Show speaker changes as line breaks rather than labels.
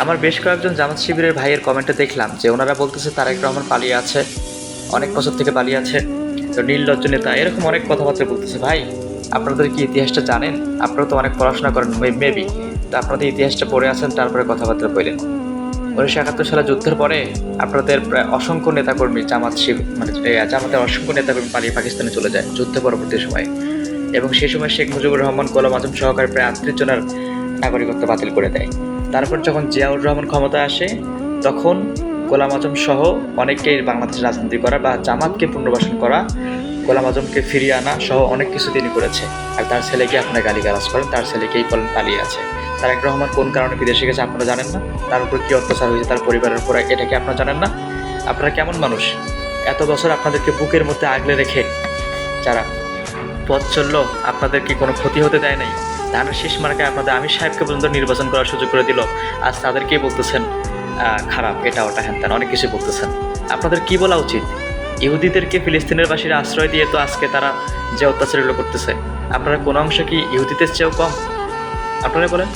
আমার বেশ কয়েকজন জামাত শিবিরের ভাইয়ের কমেন্টে দেখলাম যে ওনারা বলতেছে তারেক রহমান পালিয়ে আছে, অনেক বছর থেকে পালিয়ে আছে, তো নির্লজ্জ নেতা, এরকম অনেক কথাবার্তা বলতেছে। ভাই, আপনাদের কি ইতিহাসটা জানেন? আপনারা তো অনেক পড়াশোনা করেন মেবি, তো আপনাদের ইতিহাসটা পড়ে আছেন, তারপরে কথাবার্তা বললেন। 1971 সালে যুদ্ধের পরে আপনাদের প্রায় অসংখ্য নেতাকর্মী জামাতের অসংখ্য নেতাকর্মী পালিয়ে পাকিস্তানে চলে যায় যুদ্ধ পরবর্তী সময়ে, এবং সেই সময় শেখ মুজিবুর রহমান গোলাম আজম সহকারে প্রায় 38 জনের নাগরিকত্ব বাতিল করে দেয়। তারপর যখন জিয়াউর রহমান ক্ষমতায় আসে, তখন গোলাম আজম সহ অনেককেই বাংলাদেশে রাজনীতি করা বা জামাতকে পুনর্বাসন করা, গোলাম আজমকে ফিরিয়ে আনা সহ অনেক কিছু তিনি করেছে। আর তার ছেলেকে আপনারা গালিগালাজ করেন, তার ছেলেকেই বলেন পালিয়ে আছে। তারেক রহমান কোন কারণে বিদেশে গেছে আপনারা জানেন না? তার উপর কী অত্যাচার হয়েছে তার পরিবারের উপর, এটা কি আপনারা জানেন না? আপনারা কেমন মানুষ? এত বছর আপনাদেরকে বুকের মধ্যে আগলে রেখে যারা পথ চললো, আপনাদের কি কোনো ক্ষতি হতে দেয় নাই? ধানের শীষ মার্কায় আপনাদের আমির সাহেবকে পর্যন্ত নির্বাচন করার সুযোগ করে দিল, আজ তাদেরকেই বলতেছেন খারাপ, এটা ওটা হ্যান ত্যান অনেক কিছু বলতেছেন। আপনাদের কি বলা উচিত? ইহুদিদেরকে ফিলিস্তিনের বাসীরা আশ্রয় দিয়ে তো আজকে তারা যে অত্যাচারগুলো করতেছে, আপনারা কোনো অংশ কি ইহুদিদের চেয়েও কম? আপনারা বলেন।